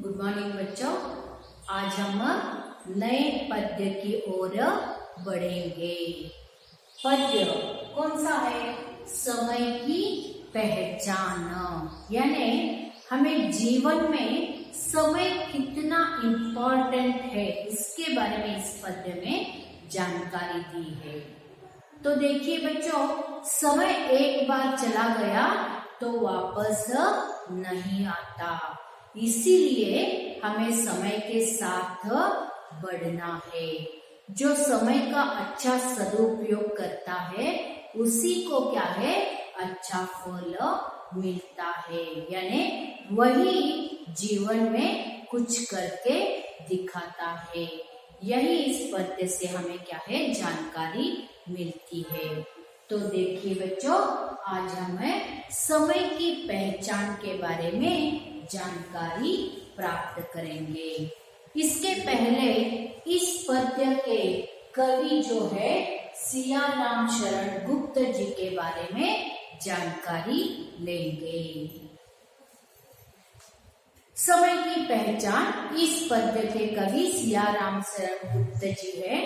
Good morning बच्चों। आज हम नए पद्य की ओर बढ़ेंगे। पद्य कौन सा है? समय की पहचान, यानी हमें जीवन में समय कितना इम्पोर्टेंट है इसके बारे में इस पद्य में जानकारी दी है। तो देखिए बच्चों, समय एक बार चला गया तो वापस नहीं आता, इसीलिए हमें समय के साथ बढ़ना है। जो समय का अच्छा सदुपयोग करता है उसी को क्या है, अच्छा फल मिलता है, यानी वही जीवन में कुछ करके दिखाता है। यही इस पद्य से हमें क्या है, जानकारी मिलती है। तो देखिए बच्चों, आज हमें समय की पहचान के बारे में जानकारी प्राप्त करेंगे। इसके पहले इस पद्य के कवि जो है सियाराम शरण गुप्त जी के बारे में जानकारी लेंगे। समय की पहचान इस पद्य के कवि सियाराम शरण गुप्त जी है।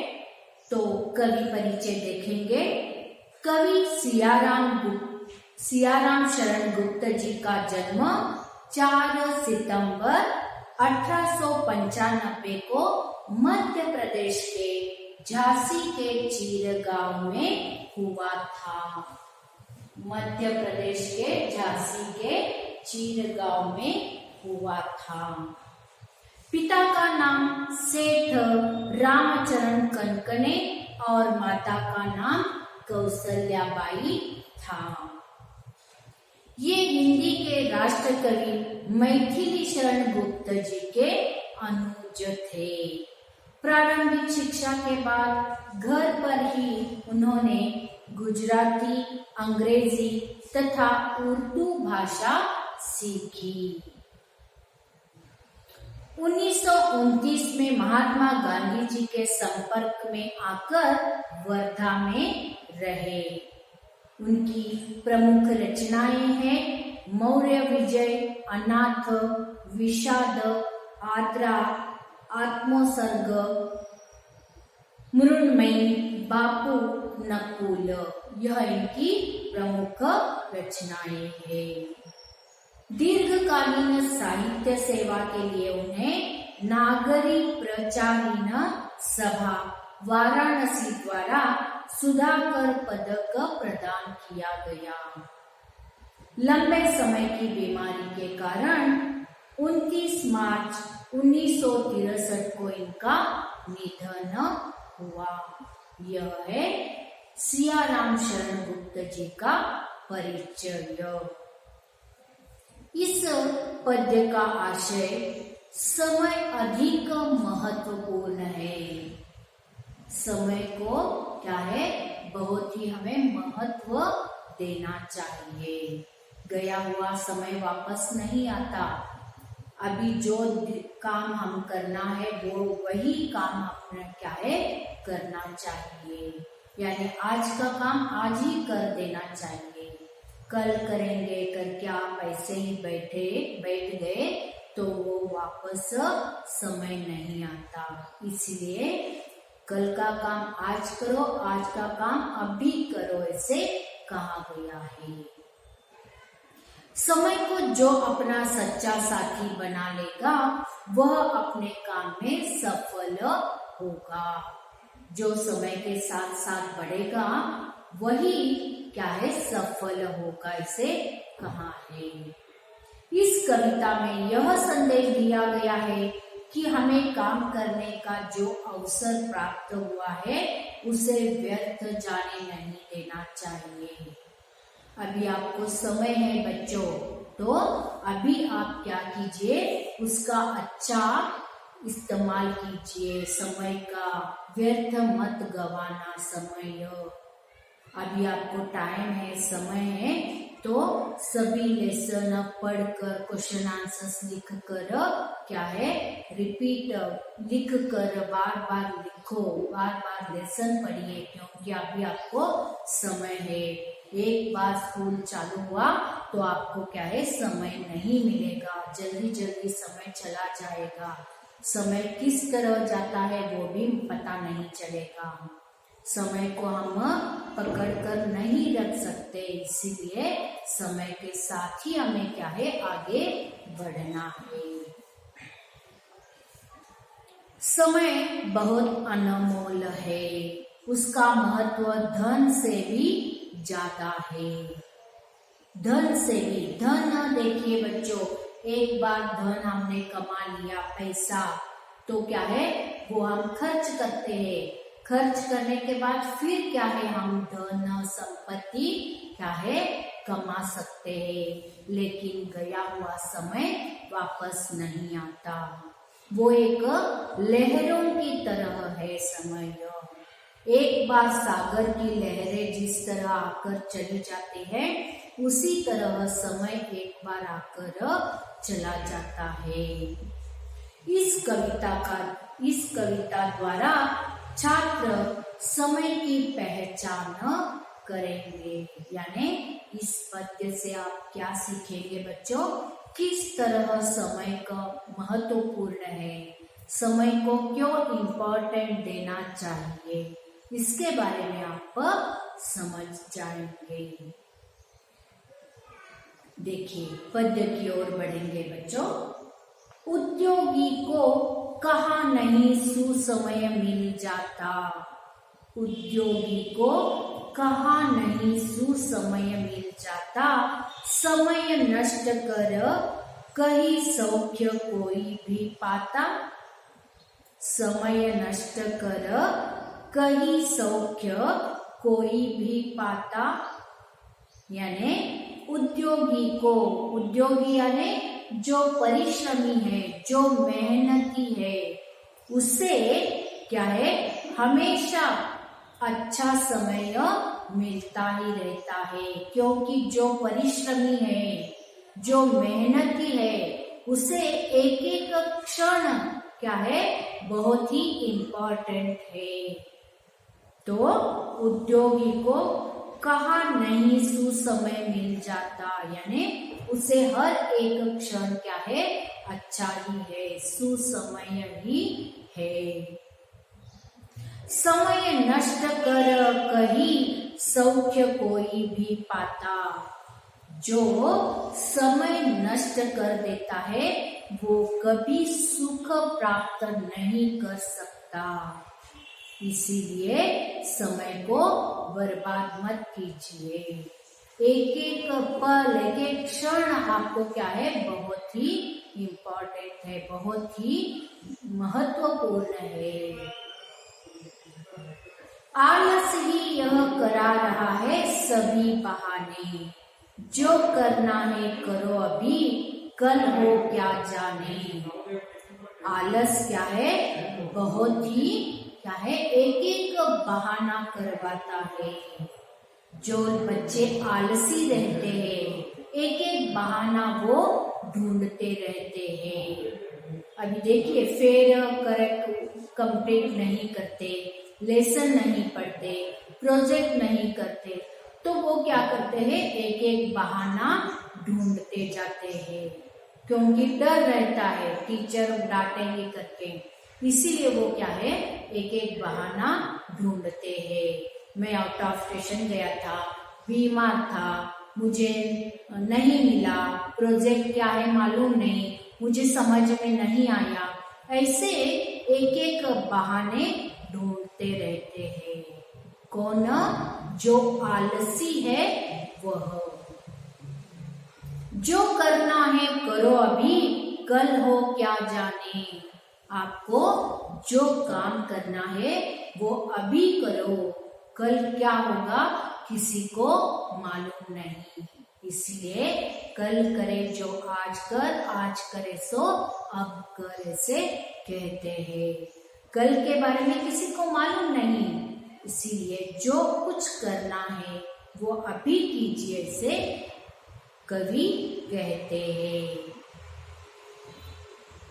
तो कवि परिचय देखेंगे। कवि सियाराम शरण गुप्त जी का जन्म 4 सितंबर 1895 को मध्य प्रदेश के झांसी के चीर गांव में हुआ था। मध्य प्रदेश के झांसी के चीर गांव में हुआ था। पिता का नाम सेठ रामचरण कनकने और माता का नाम कौशल्याबाई था। ये हिंदी के राष्ट्र कवि मैथिली शरण गुप्त जी के अनुज थे। प्रारंभिक शिक्षा के बाद घर पर ही उन्होंने गुजराती, अंग्रेजी तथा उर्दू भाषा सीखी। 1929 में महात्मा गांधी जी के संपर्क में आकर वर्धा में रहे। उनकी प्रमुख रचनाएं हैं मौर्य विजय, अनाथ, विषाद, आद्रा, आत्मोसर्ग, मृण्मयी, बापू, नकुल, यह इनकी प्रमुख रचनाएं हैं। दीर्घकालीन साहित्य सेवा के लिए उन्हें नागरी प्रचारिण सभा वाराणसी द्वारा सुधाकर पदक प्रदान किया गया। लंबे समय की बीमारी के कारण 29 मार्च 1963 को इनका निधन हुआ। यह है सियाराम शरण गुप्त जी का परिचय। इस पद्य का आशय समय अधिक महत्वपूर्ण है। समय को क्या है, बहुत ही हमें महत्व देना चाहिए। गया हुआ समय वापस नहीं आता। अभी जो काम हम करना है वो वही काम अपने क्या है, करना चाहिए। यानी आज का काम आज ही कर देना चाहिए। कल करेंगे करके आप ऐसे ही बैठ गए तो वो वापस समय नहीं आता। इसलिए कल का काम आज करो, आज का काम अभी करो, ऐसे कहा गया है। समय को जो अपना सच्चा साथी बना लेगा वह अपने काम में सफल होगा। जो समय के साथ साथ बढ़ेगा वही क्या है, सफल होगा, इसे कहा है। इस कविता में यह संदेश दिया गया है कि हमें काम करने का जो अवसर प्राप्त हुआ है उसे व्यर्थ जाने नहीं देना चाहिए। अभी आपको समय है बच्चों, तो अभी आप क्या कीजिए, उसका अच्छा इस्तेमाल कीजिए। समय का व्यर्थ मत गवाना। समय अभी आपको टाइम है, समय है, तो सभी लेसन पढ़कर क्वेश्चन आंसर्स लिख कर क्या है, रिपीट लिख कर बार बार लिखो, बार बार लेसन पढ़िए, क्योंकि अभी आपको समय है। एक बार स्कूल चालू हुआ तो आपको क्या है, समय नहीं मिलेगा, जल्दी जल्दी समय चला जाएगा। समय किस तरह जाता है वो भी पता नहीं चलेगा। समय को हम पकड़ कर नहीं रख सकते, इसीलिए समय के साथ ही हमें क्या है, आगे बढ़ना है। समय बहुत अनमोल है, उसका महत्व धन से भी ज्यादा है। धन से भी, धन देखिए बच्चों, एक बार धन हमने कमा लिया, पैसा, तो क्या है, वो हम खर्च करते हैं। खर्च करने के बाद फिर क्या है, हम धन संपत्ति क्या है, कमा सकते हैं, लेकिन गया हुआ समय वापस नहीं आता। वो एक लहरों की तरह है समय। एक बार सागर की लहरें जिस तरह आकर चली जाती है, उसी तरह समय एक बार आकर चला जाता है। इस कविता द्वारा छात्र समय की पहचान करेंगे। यानी इस पद्य से आप क्या सीखेंगे बच्चों, किस तरह समय का महत्वपूर्ण है, समय को क्यों इम्पोर्टेंट देना चाहिए, इसके बारे में आप समझ जाएंगे। देखिए पद्य की ओर बढ़ेंगे बच्चों। उद्योगी को कहाँ नहीं सुसमय मिल जाता, उद्योगी को कहाँ नहीं सुसमय मिल जाता, समय नष्ट कर कहीं सौख्य कोई भी पाता, समय नष्ट कर कहीं सौख्य कोई भी पाता। यानी उद्योगी को, उद्योगी यानी जो परिश्रमी है, जो मेहनती है, उसे क्या है, हमेशा अच्छा समय मिलता ही रहता है। क्योंकि जो परिश्रमी है, जो मेहनती है, उसे एक एक क्षण क्या है, बहुत ही इम्पोर्टेंट है। तो उद्योगी को कहाँ नहीं सुसमय मिल जाता, यानी उसे हर एक क्षण क्या है, अच्छा ही है, सुसमय ही है। समय नष्ट कर कहीं सौख्य कोई भी पाता, जो समय नष्ट कर देता है वो कभी सुख प्राप्त नहीं कर सकता। इसीलिए समय को बर्बाद मत कीजिए। एक एक पल, एक एक क्षण आपको क्या है, बहुत ही इम्पोर्टेंट है, बहुत ही महत्वपूर्ण है। आलस ही यह करा रहा है सभी बहाने, जो करना है करो अभी, कल हो क्या जाने। आलस क्या है, बहुत ही क्या है, एक एक बहाना करवाता है। जो बच्चे आलसी रहते हैं, एक एक बहाना वो ढूंढते रहते हैं। अभी देखिए फेर करेक्ट कंप्लीट नहीं करते, लेसन नहीं पढ़ते, प्रोजेक्ट नहीं करते, तो वो क्या करते हैं, एक एक बहाना ढूंढते जाते हैं। क्योंकि डर रहता है टीचर डांटेंगे करके, इसीलिए वो क्या है, एक एक बहाना ढूंढते हैं। मैं आउट ऑफ स्टेशन गया था, बीमार था, मुझे नहीं मिला, प्रोजेक्ट क्या है मालूम नहीं, मुझे समझ में नहीं आया, ऐसे एक एक बहाने ढूंढते रहते हैं। कौन, जो आलसी है वह। जो करना है करो अभी, कल हो क्या जाने। आपको जो काम करना है वो अभी करो, कल क्या होगा किसी को मालूम नहीं। इसलिए कल करे जो आज कर, आज करे सो अब कर, ऐसे कहते हैं। कल के बारे में किसी को मालूम नहीं, इसीलिए जो कुछ करना है वो अभी कीजिए, ऐसे कवि कहते हैं।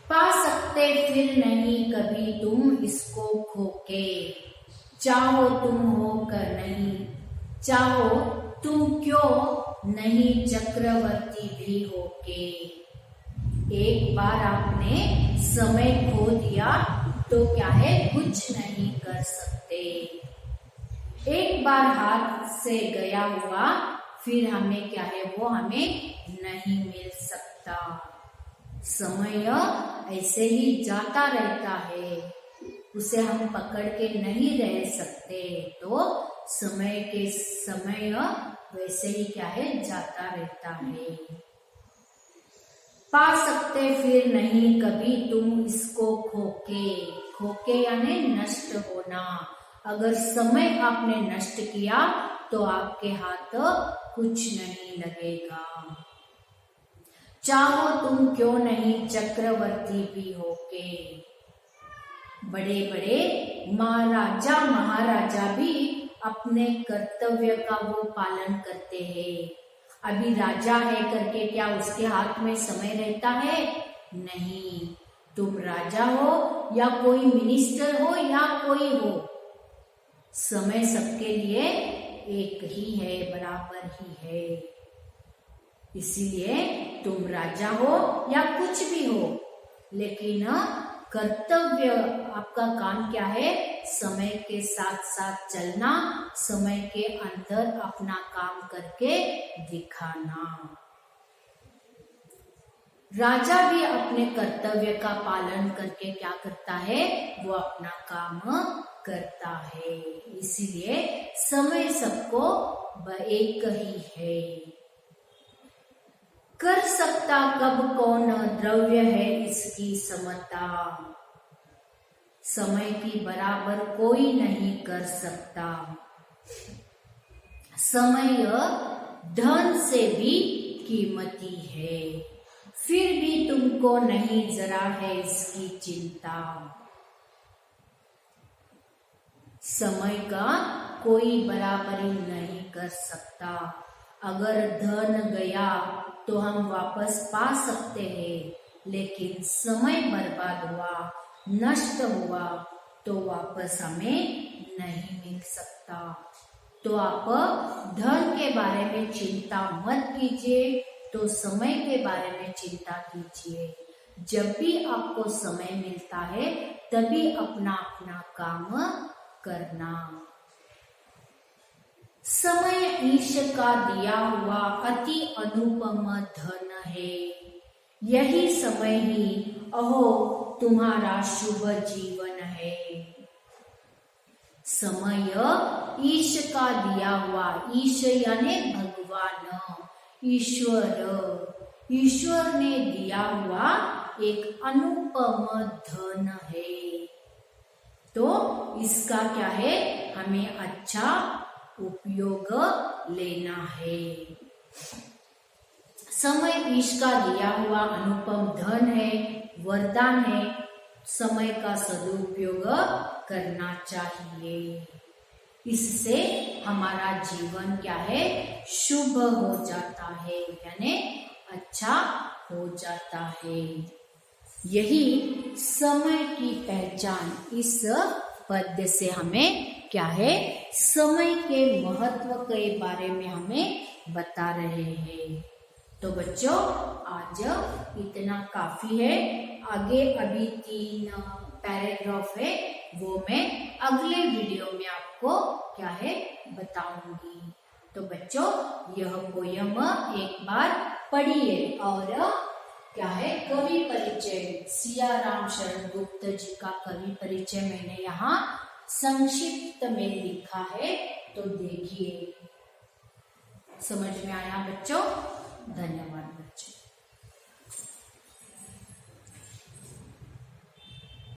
पा सकते फिर नहीं कभी तुम इसको खोके, चाहो तुम हो कर नहीं, चाहो तुम क्यों नहीं चक्रवर्ती भी होके। एक बार आपने समय खो दिया तो क्या है, कुछ नहीं कर सकते। एक बार हाथ से गया हुआ फिर हमें क्या है, वो हमें नहीं मिल सकता। समय ऐसे ही जाता रहता है, उसे हम पकड़ के नहीं रह सकते। तो समय के समय वैसे ही क्या है, जाता रहता है। पा सकते फिर नहीं कभी तुम इसको खोके। खोके यानी नष्ट होना। अगर समय आपने नष्ट किया तो आपके हाथ कुछ नहीं लगेगा। चाहो तुम क्यों नहीं चक्रवर्ती भी होके। बड़े बड़े महाराजा महाराजा भी अपने कर्तव्य का वो पालन करते हैं। अभी राजा है करके क्या उसके हाथ में समय रहता है? नहीं। तुम राजा हो या कोई मिनिस्टर हो या कोई हो, समय सबके लिए एक ही है, बराबर ही है। इसीलिए तुम राजा हो या कुछ भी हो, लेकिन कर्तव्य आपका काम क्या है? समय के साथ साथ चलना, समय के अंदर अपना काम करके दिखाना। राजा भी अपने कर्तव्य का पालन करके क्या करता है? वो अपना काम करता है। इसीलिए समय सबको एक ही है। कर सकता कब कौन द्रव्य है इसकी समता। समय की बराबर कोई नहीं कर सकता। समय धन से भी कीमती है, फिर भी तुमको नहीं जरा है इसकी चिंता। समय का कोई बराबरी नहीं कर सकता। अगर धन गया तो हम वापस पा सकते हैं, लेकिन समय बर्बाद हुआ, नष्ट हुआ तो वापस हमें नहीं मिल सकता। तो आप धन के बारे में चिंता मत कीजिए, तो समय के बारे में चिंता कीजिए। जब भी आपको समय मिलता है तभी अपना अपना काम करना। समय ईश का दिया हुआ अति अनुपम धन है। यही समय ही अहो तुम्हारा शुभ जीवन है। समय ईश का दिया हुआ, ईश यानी भगवान, ईश्वर ने दिया हुआ एक अनुपम धन है। तो इसका क्या है, हमें अच्छा उपयोग लेना है। समय ईश का दिया हुआ अनुपम धन है, वरदान है। समय का सदुपयोग करना चाहिए। इससे हमारा जीवन क्या है, शुभ हो जाता है, यानी अच्छा हो जाता है। यही समय की पहचान इस पद्य से हमें क्या है, समय के महत्व के बारे में हमें बता रहे हैं। तो बच्चों आज इतना काफी है। आगे अभी 3 पैराग्राफ है, वो मैं अगले वीडियो में आपको क्या है बताऊंगी। तो बच्चों यह पोयम एक बार पढ़िए और क्या है, कवि परिचय सिया राम शरण गुप्त जी का कवि परिचय मैंने यहाँ संक्षिप्त में लिखा है, तो देखिए। समझ में आया बच्चों? धन्यवाद।